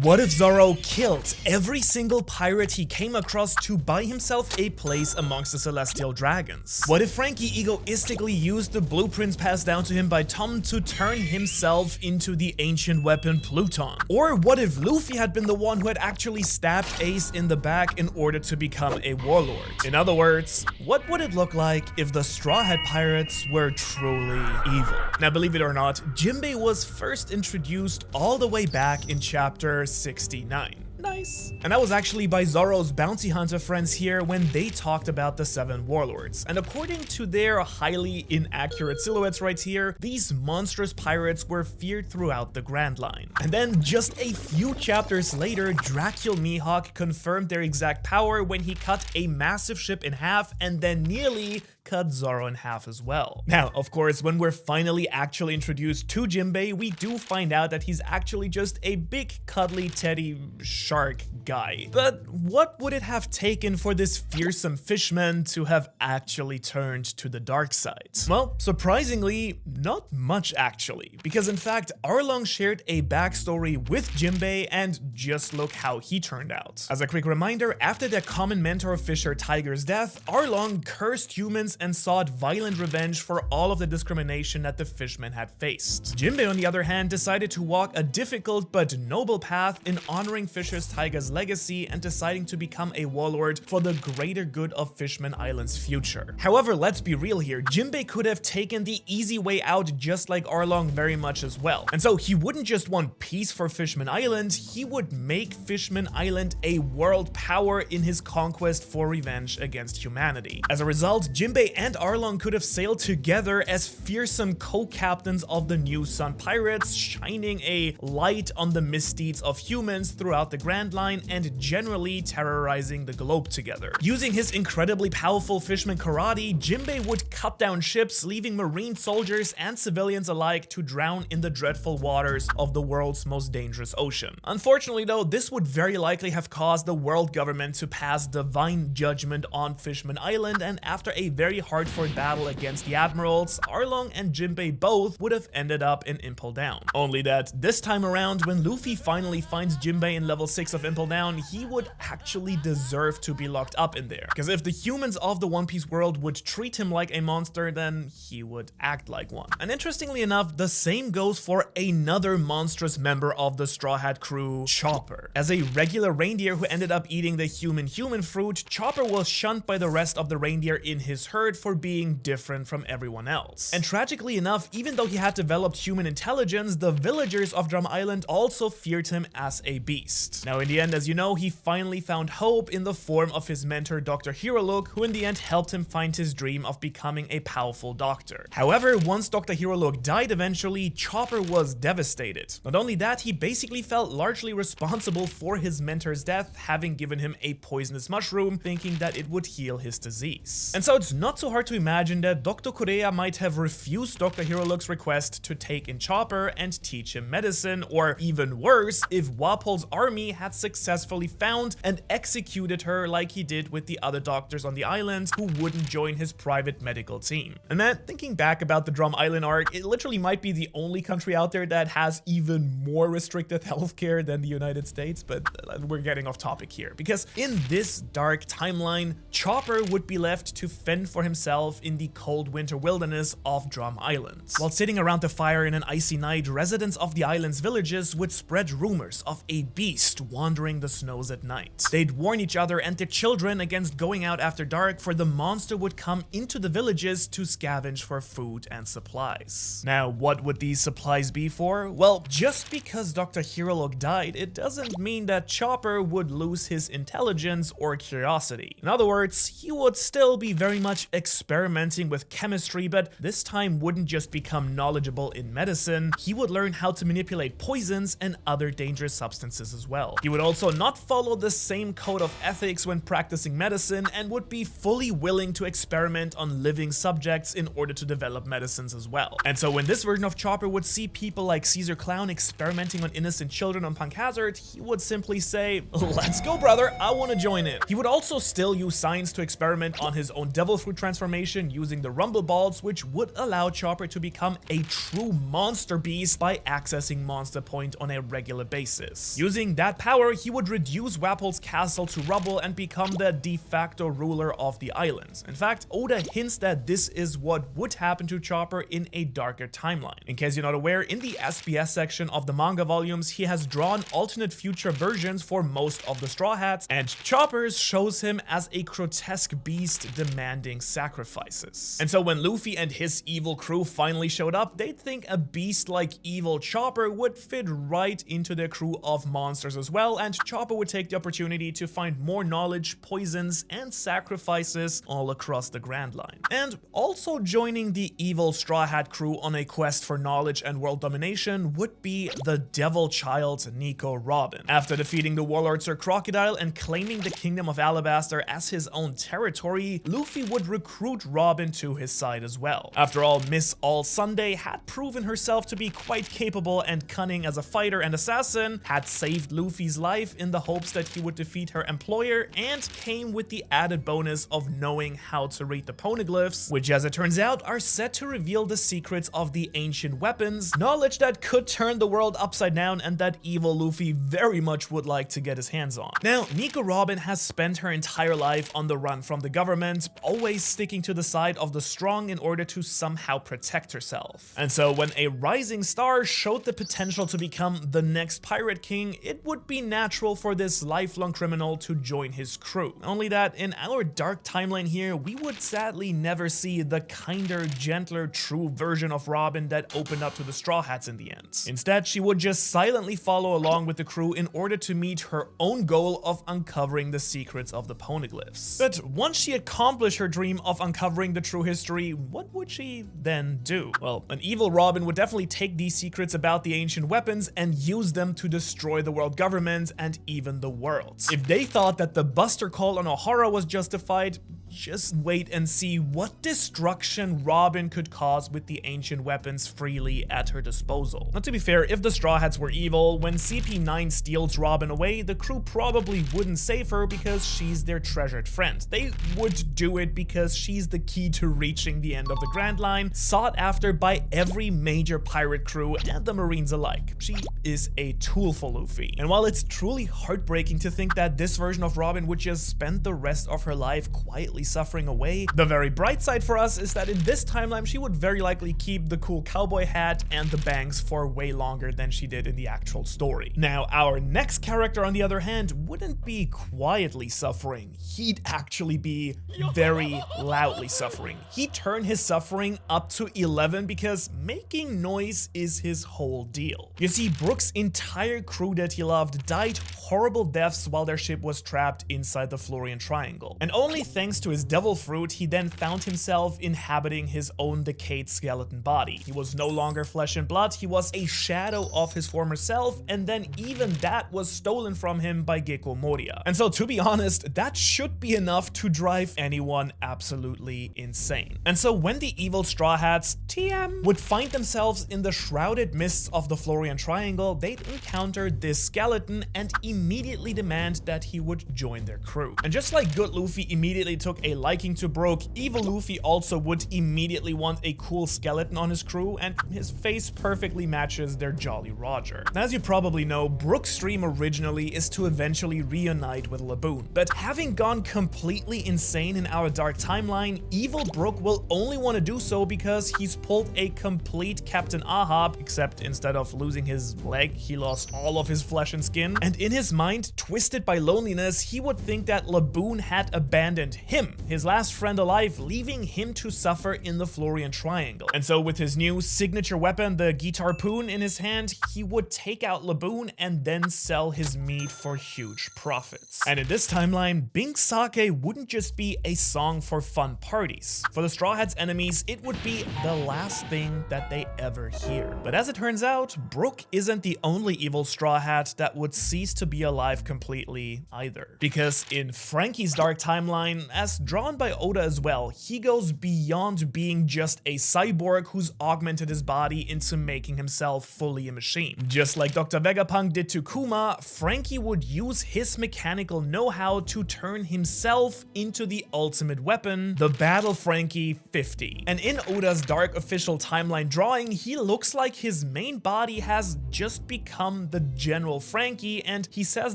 What if Zoro killed every single pirate he came across to buy himself a place amongst the celestial dragons? What if Frankie egoistically used the blueprints passed down to him by Tom to turn himself into the ancient weapon Pluton? Or what if Luffy had been the one who had actually stabbed Ace in the back in order to become a warlord? In other words, what would it look like if the Straw Hat Pirates were truly evil? Now, believe it or not, Jimbe was first introduced all the way back in chapter 69. Nice. And that was actually by Zoro's bounty hunter friends here when they talked about the 7 warlords. And according to their highly inaccurate silhouettes right here, these monstrous pirates were feared throughout the Grand Line. And then just a few chapters later, Dracul Mihawk confirmed their exact power when he cut a massive ship in half and then nearly cut Zoro in half as well. Now, of course, when we're finally actually introduced to Jimbe, we do find out that he's actually just a big cuddly teddy shark guy. But what would it have taken for this fearsome fishman to have actually turned to the dark side? Well, surprisingly, not much actually, because in fact, Arlong shared a backstory with Jimbe and just look how he turned out. As a quick reminder, after their common mentor Fisher Tiger's death, Arlong cursed humans and sought violent revenge for all of the discrimination that the fishmen had faced. Jimbe, on the other hand, decided to walk a difficult but noble path in honoring Fisher Tiger's legacy and deciding to become a warlord for the greater good of Fishman Island's future. However, let's be real here, Jimbe could have taken the easy way out just like Arlong very much as well. And so he wouldn't just want peace for Fishman Island, he would make Fishman Island a world power in his conquest for revenge against humanity. As a result, Jimbe and Arlong could have sailed together as fearsome co-captains of the New Sun Pirates, shining a light on the misdeeds of humans throughout the Grand Line and generally terrorizing the globe together. Using his incredibly powerful fishman karate, Jimbe would cut down ships, leaving marine soldiers and civilians alike to drown in the dreadful waters of the world's most dangerous ocean. Unfortunately though, this would very likely have caused the world government to pass divine judgment on Fishman Island, and after a very hard-fought battle against the admirals, Arlong and Jimbe both would have ended up in Impel Down. Only that this time around, when Luffy finally finds Jimbe in level 6 of Impel Down, he would actually deserve to be locked up in there. Because if the humans of the One Piece world would treat him like a monster, then he would act like one. And interestingly enough, the same goes for another monstrous member of the Straw Hat crew, Chopper. As a regular reindeer who ended up eating the human fruit, Chopper was shunned by the rest of the reindeer in his herd for being different from everyone else. And tragically enough, even though he had developed human intelligence, the villagers of Drum Island also feared him as a beast. Now in the end, as you know, he finally found hope in the form of his mentor Dr. Hirolook, who in the end helped him find his dream of becoming a powerful doctor. However, once Dr. Hirolook died eventually, Chopper was devastated. Not only that, he basically felt largely responsible for his mentor's death, having given him a poisonous mushroom, thinking that it would heal his disease. And so it's not so hard to imagine that Dr. Korea might have refused Dr. Hirolook's request to take in Chopper and teach him medicine, or even worse, if Walpole's army had successfully found and executed her like he did with the other doctors on the island who wouldn't join his private medical team. And man, thinking back about the Drum Island arc, it literally might be the only country out there that has even more restricted healthcare than the United States, but we're getting off topic here. Because in this dark timeline, Chopper would be left to fend for himself in the cold winter wilderness of Drum Island. While sitting around the fire in an icy night, residents of the island's villages would spread rumors of a beast wandering the snows at night. They'd warn each other and their children against going out after dark, for the monster would come into the villages to scavenge for food and supplies. Now, what would these supplies be for? Well, just because Dr. Hirolook died, it doesn't mean that Chopper would lose his intelligence or curiosity. In other words, he would still be very much experimenting with chemistry, but this time wouldn't just become knowledgeable in medicine, he would learn how to manipulate poisons and other dangerous substances as well. He would also not follow the same code of ethics when practicing medicine and would be fully willing to experiment on living subjects in order to develop medicines as well. And so when this version of Chopper would see people like Caesar Clown experimenting on innocent children on Punk Hazard, he would simply say, "Let's go, brother, I want to join in." He would also still use science to experiment on his own devil fruit transformation using the Rumble Balls, which would allow Chopper to become a true monster beast by accessing Monster Point on a regular basis. Using that power, he would reduce Wapple's castle to rubble and become the de facto ruler of the islands. In fact, Oda hints that this is what would happen to Chopper in a darker timeline. In case you're not aware, in the SBS section of the manga volumes, he has drawn alternate future versions for most of the Straw Hats, and Chopper's shows him as a grotesque beast demanding sacrifices. And so when Luffy and his evil crew finally showed up, they'd think a beast like evil Chopper would fit right into their crew of monsters as well, and Chopper would take the opportunity to find more knowledge, poisons, and sacrifices all across the Grand Line. And also joining the evil Straw Hat crew on a quest for knowledge and world domination would be the Devil Child Nico Robin. After defeating the warlord Sir Crocodile and claiming the Kingdom of Alabaster as his own territory, Luffy would recruit Robin to his side as well. After all, Miss All Sunday had proven herself to be quite capable and cunning as a fighter and assassin, had saved Luffy's life in the hopes that he would defeat her employer, and came with the added bonus of knowing how to read the poneglyphs, which as it turns out are set to reveal the secrets of the ancient weapons, knowledge that could turn the world upside down and that evil Luffy very much would like to get his hands on. Now, Nico Robin has spent her entire life on the run from the government, always sticking to the side of the strong in order to somehow protect herself. And so when a rising star showed the potential to become the next pirate king, it would be natural for this lifelong criminal to join his crew. Only that in our dark timeline here, we would sadly never see the kinder, gentler, true version of Robin that opened up to the Straw Hats in the end. Instead, she would just silently follow along with the crew in order to meet her own goal of uncovering the secrets of the poneglyphs. But once she accomplished her dream of uncovering the true history, what would she then do? Well, an evil Robin would definitely take these secrets about the ancient weapons and use them to destroy the world government and even the world. If they thought that the Buster Call on Ohara was justified, just wait and see what destruction Robin could cause with the ancient weapons freely at her disposal. Now, to be fair, if the Straw Hats were evil, when CP9 steals Robin away, the crew probably wouldn't save her because she's their treasured friend. They would do it because she's the key to reaching the end of the Grand Line, sought after by every major pirate crew and the Marines alike. She is a tool for Luffy. And while it's truly heartbreaking to think that this version of Robin would just spend the rest of her life quietly suffering away, the very bright side for us is that in this timeline she would very likely keep the cool cowboy hat and the bangs for way longer than she did in the actual story. Now, our next character on the other hand wouldn't be quietly suffering, he'd actually be very loudly suffering. He'd turn his suffering up to 11 because making noise is his whole deal. You see, Brook's entire crew that he loved died horrible deaths while their ship was trapped inside the Florian Triangle, and only thanks to his devil fruit, he then found himself inhabiting his own decayed skeleton body. He was no longer flesh and blood, he was a shadow of his former self, and then even that was stolen from him by Gecko Moria. And so, to be honest, that should be enough to drive anyone absolutely insane. And so when the evil Straw Hats, TM, would find themselves in the shrouded mists of the Florian Triangle, they'd encounter this skeleton and immediately demand that he would join their crew. And just like good Luffy immediately took a liking to Brook, evil Luffy also would immediately want a cool skeleton on his crew, and his face perfectly matches their Jolly Roger. As you probably know, Brook's dream originally is to eventually reunite with Laboon, but having gone completely insane in our dark timeline, evil Brook will only want to do so because he's pulled a complete Captain Ahab, except instead of losing his leg, he lost all of his flesh and skin, and in his mind, twisted by loneliness, he would think that Laboon had abandoned him, his last friend alive, leaving him to suffer in the Florian Triangle. And so with his new signature weapon, the Guitarpoon, in his hand, he would take out Laboon and then sell his meat for huge profits. And in this timeline, Bink Sake wouldn't just be a song for fun parties. For the Straw Hats' enemies, it would be the last thing that they ever hear. But as it turns out, Brook isn't the only evil Straw Hat that would cease to be alive completely either. Because in Frankie's dark timeline, as drawn by Oda as well, he goes beyond being just a cyborg who's augmented his body into making himself fully a machine. Just like Dr. Vegapunk did to Kuma, Frankie would use his mechanical know-how to turn himself into the ultimate weapon, the Battle Frankie 50. And in Oda's dark official timeline drawing, he looks like his main body has just become the General Frankie, and he says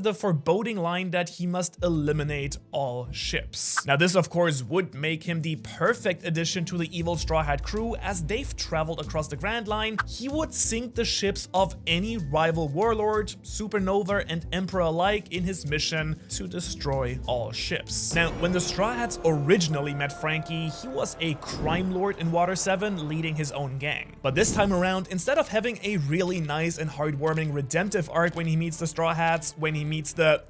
the foreboding line that he must eliminate all ships. Now this of course would make him the perfect addition to the evil Straw Hat crew. As they've traveled across the Grand Line, he would sink the ships of any rival warlord, supernova and emperor alike in his mission to destroy all ships. Now when the Straw Hats originally met Frankie, he was a crime lord in Water 7 leading his own gang. But this time around, instead of having a really nice and heartwarming redemptive arc when he meets the Straw Hats, when he meets the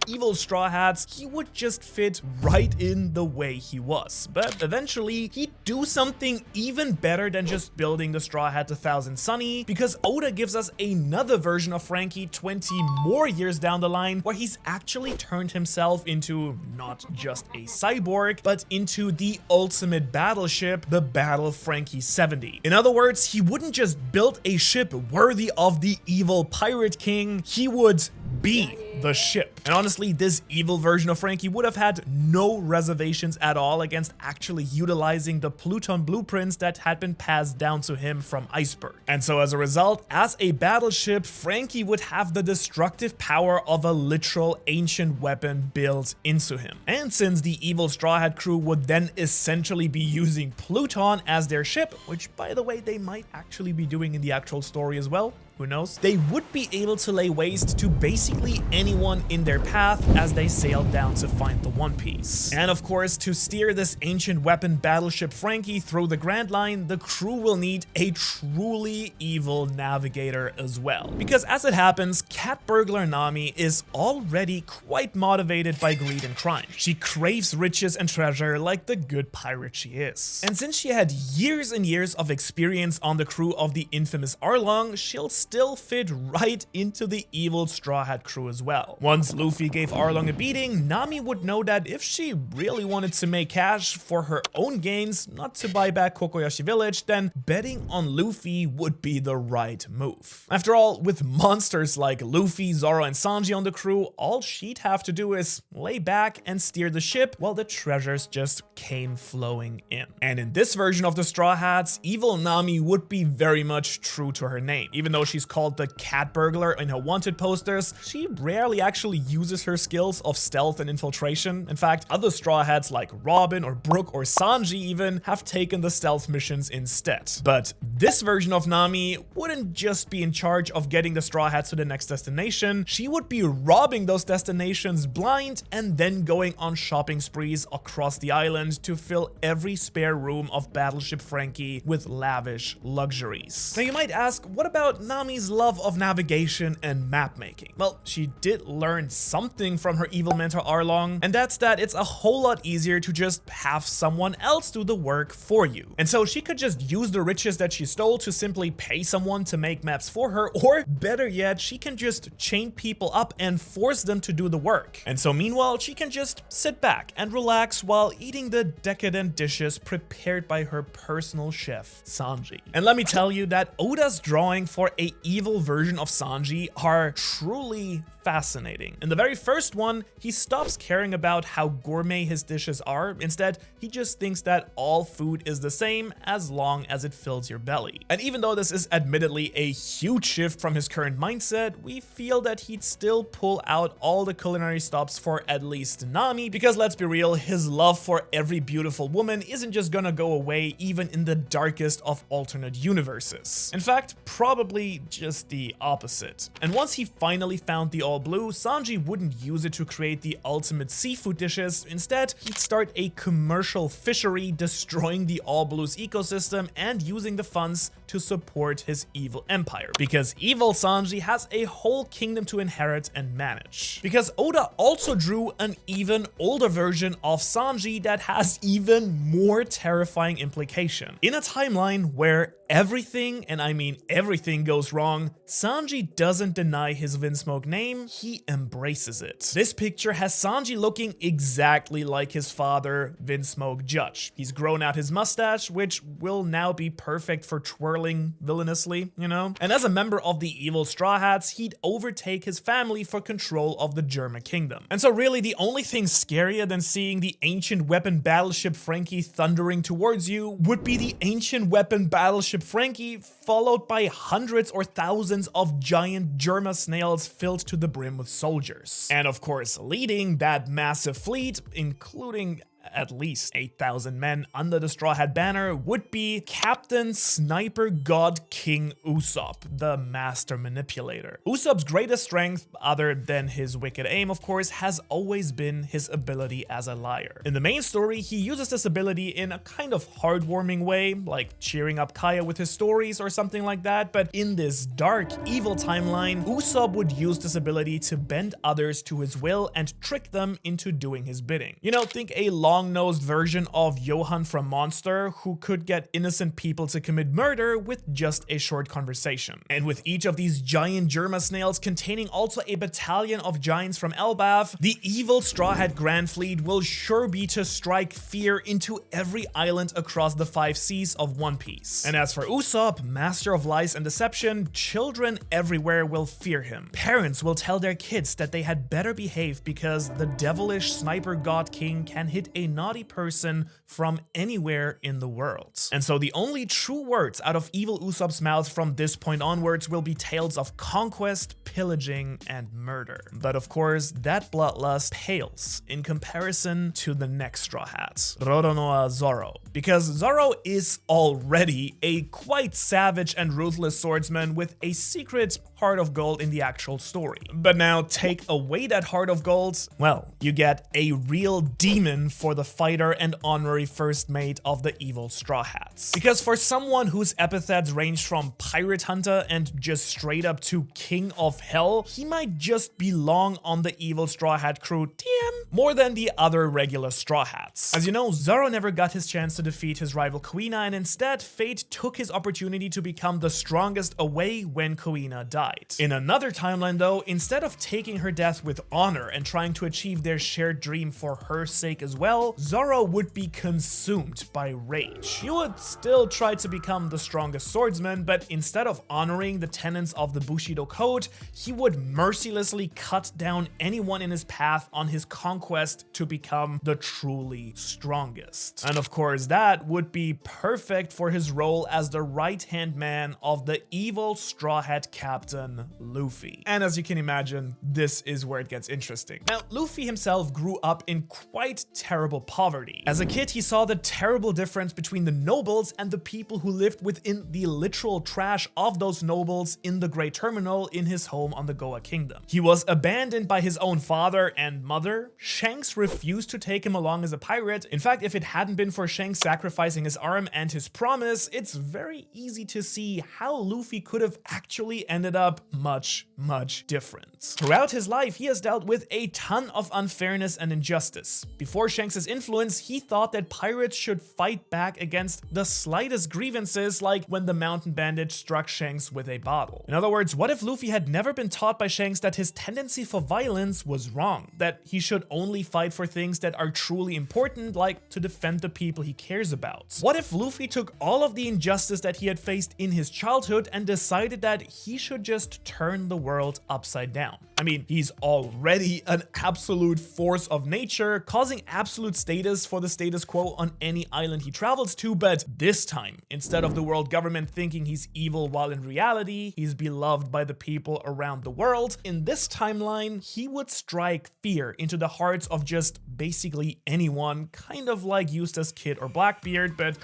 #evil Straw Hats, he would just fit right in the way he was. But eventually, he'd do something even better than just building the Straw Hat 1000 Sunny, because Oda gives us another version of Frankie 20 more years down the line, where he's actually turned himself into not just a cyborg, but into the ultimate battleship, the Battle Frankie 70. In other words, he wouldn't just build a ship worthy of the evil pirate king, he would be the ship. And honestly, this evil version of Frankie would have had no reservations at all against actually utilizing the Pluton blueprints that had been passed down to him from Iceberg. And so as a result, as a battleship, Frankie would have the destructive power of a literal ancient weapon built into him. And since the evil Straw Hat crew would then essentially be using Pluton as their ship, which by the way they might actually be doing in the actual story as well, who knows, they would be able to lay waste to basically anyone in their path as they sailed down to find the One Piece. And of course, to steer this ancient weapon Battleship Frankie through the Grand Line, the crew will need a truly evil navigator as well. Because as it happens, cat burglar Nami is already quite motivated by greed and crime. She craves riches and treasure like the good pirate she is. And since she had years and years of experience on the crew of the infamous Arlong, she'll still fit right into the evil Straw Hat crew as well. Once Luffy gave Arlong a beating, Nami would know that if she really wanted to make cash for her own gains, not to buy back Kokoyashi Village, then betting on Luffy would be the right move. After all, with monsters like Luffy, Zoro, and Sanji on the crew, all she'd have to do is lay back and steer the ship while the treasures just came flowing in. And in this version of the Straw Hats, evil Nami would be very much true to her name. Even though she's called the cat burglar in her wanted posters, she rarely actually uses her skills of stealth and infiltration. In fact, other Straw Hats like Robin or Brook or Sanji even have taken the stealth missions instead. But this version of Nami wouldn't just be in charge of getting the Straw Hats to the next destination, she would be robbing those destinations blind and then going on shopping sprees across the island to fill every spare room of Battleship Frankie with lavish luxuries. Now you might ask, what about Nami's love of navigation and map making? Well, she did learn something from her evil mentor Arlong, and that's that it's a whole lot easier to just have someone else do the work for you. And so she could just use the riches that she stole to simply pay someone to make maps for her, or better yet, she can just chain people up and force them to do the work. And so meanwhile, she can just sit back and relax while eating the decadent dishes prepared by her personal chef, Sanji. And let me tell you that Oda's drawing for a evil version of Sanji are truly fascinating. In the very first one, he stops caring about how gourmet his dishes are. Instead, he just thinks that all food is the same as long as it fills your belly. And even though this is admittedly a huge shift from his current mindset, we feel that he'd still pull out all the culinary stops for at least Nami, because let's be real, his love for every beautiful woman isn't just gonna go away even in the darkest of alternate universes. In fact, probably just the opposite. And once he finally found the All Blue, Sanji wouldn't use it to create the ultimate seafood dishes. Instead, he'd start a commercial fishery, destroying the All Blue's ecosystem and using the funds to support his evil empire. Because evil Sanji has a whole kingdom to inherit and manage. Because Oda also drew an even older version of Sanji that has even more terrifying implication. In a timeline where everything, and I mean everything, goes wrong, Sanji doesn't deny his Vinsmoke name, he embraces it. This picture has Sanji looking exactly like his father, Vinsmoke Judge. He's grown out his mustache, which will now be perfect for twirling villainously, you know? And as a member of the evil Straw Hats, he'd overtake his family for control of the Jimbe kingdom. And so really the only thing scarier than seeing the ancient weapon Battleship Frankie thundering towards you would be the ancient weapon Battleship Frankie followed by hundreds or thousands of giant Jimbe snails filled to the brim with soldiers. And of course, leading that massive fleet, including at least 8,000 men under the Straw Hat banner, would be Captain Sniper God King Usopp, the master manipulator. Usopp's greatest strength, other than his wicked aim of course, has always been his ability as a liar. In the main story, he uses this ability in a kind of heartwarming way, like cheering up Kaya with his stories or something like that, but in this dark, evil timeline, Usopp would use this ability to bend others to his will and trick them into doing his bidding. You know, think a long-nosed version of Johan from Monster, who could get innocent people to commit murder with just a short conversation. And with each of these giant Jimbe snails containing also a battalion of giants from Elbaf, the evil Straw Hat Grand Fleet will sure be to strike fear into every island across the 5 seas of One Piece. And as for Usopp, master of lies and deception, children everywhere will fear him. Parents will tell their kids that they had better behave because the devilish Sniper God King can hit a naughty person from anywhere in the world. And so the only true words out of evil Usopp's mouth from this point onwards will be tales of conquest, pillaging, and murder. But of course, that bloodlust pales in comparison to the next Straw Hat, Roronoa Zoro. Because Zoro is already a quite savage and ruthless swordsman with a secret heart of gold in the actual story. But now take away that heart of gold, well, you get a real demon for the fighter and honorary first mate of the evil Straw Hats. Because for someone whose epithets range from pirate hunter and just straight up to king of hell, he might just belong on the evil Straw Hat crew TM more than the other regular Straw Hats. As you know, Zoro never got his chance to defeat his rival Kuina, and instead fate took his opportunity to become the strongest away when Kuina died. In another timeline though, instead of taking her death with honor and trying to achieve their shared dream for her sake as well, Zoro would be consumed by rage. He would still try to become the strongest swordsman, but instead of honoring the tenets of the Bushido Code, he would mercilessly cut down anyone in his path on his conquest to become the truly strongest. And of course, that would be perfect for his role as the right-hand man of the evil Straw Hat captain, Luffy. And as you can imagine, this is where it gets interesting. Now, Luffy himself grew up in quite terrible poverty. As a kid, he saw the terrible difference between the nobles and the people who lived within the literal trash of those nobles in the Great Terminal in his home on the Goa Kingdom. He was abandoned by his own father and mother. Shanks refused to take him along as a pirate. In fact, if it hadn't been for Shanks sacrificing his arm and his promise, it's very easy to see how Luffy could have actually ended up much different. Throughout his life, he has dealt with a ton of unfairness and injustice. Before Shanks' influence, he thought that pirates should fight back against the slightest grievances, like when the mountain bandit struck Shanks with a bottle. In other words, what if Luffy had never been taught by Shanks that his tendency for violence was wrong, that he should only fight for things that are truly important, like to defend the people he cares about? What if Luffy took all of the injustice that he had faced in his childhood and decided that he should just turn the world upside down? I mean, he's already an absolute force of nature, causing absolute status for the status quo on any island he travels to, but this time, instead of the world government thinking he's evil while in reality, he's beloved by the people around the world, in this timeline, he would strike fear into the hearts of just basically anyone, kind of like Eustace Kid or Blackbeard, but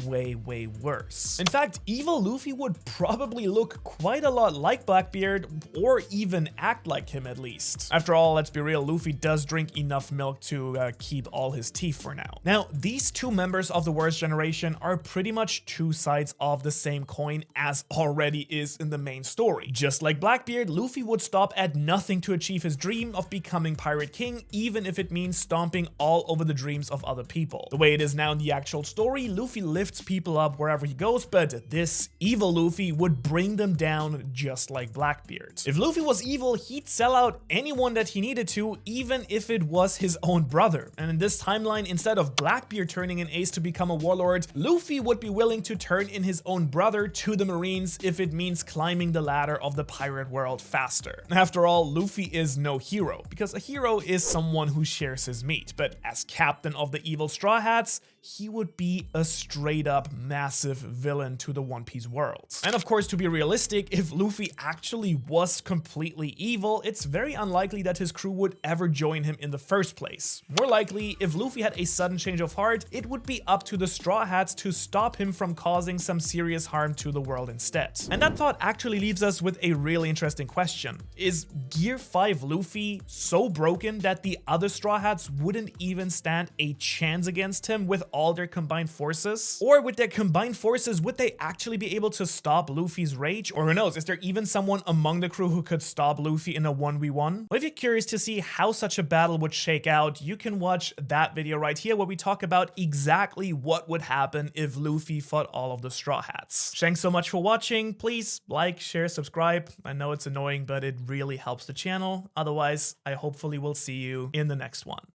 way worse. In fact, evil Luffy would probably look quite a lot like Blackbeard or even act like like him at least. After all, let's be real, Luffy does drink enough milk to keep all his teeth for now. Now, these two members of the worst generation are pretty much two sides of the same coin as already is in the main story. Just like Blackbeard, Luffy would stop at nothing to achieve his dream of becoming Pirate King, even if it means stomping all over the dreams of other people. The way it is now in the actual story, Luffy lifts people up wherever he goes, but this evil Luffy would bring them down just like Blackbeard. If Luffy was evil, he'd sell out anyone that he needed to, even if it was his own brother. And in this timeline, instead of Blackbeard turning in Ace to become a warlord, Luffy would be willing to turn in his own brother to the Marines if it means climbing the ladder of the pirate world faster. After all, Luffy is no hero, because a hero is someone who shares his meat, but as captain of the evil Straw Hats, he would be a straight up massive villain to the One Piece world. And of course, to be realistic, if Luffy actually was completely evil, it's very unlikely that his crew would ever join him in the first place. More likely, if Luffy had a sudden change of heart, it would be up to the Straw Hats to stop him from causing some serious harm to the world instead. And that thought actually leaves us with a really interesting question. Is Gear 5 Luffy so broken that the other Straw Hats wouldn't even stand a chance against him with all their combined forces? Or with their combined forces, would they actually be able to stop Luffy's rage? Or who knows, is there even someone among the crew who could stop Luffy in a 1v1? Well, if you're curious to see how such a battle would shake out, you can watch that video right here where we talk about exactly what would happen if Luffy fought all of the Straw Hats. Thanks so much for watching. Please like, share, subscribe. I know it's annoying, but it really helps the channel. Otherwise, I hopefully will see you in the next one.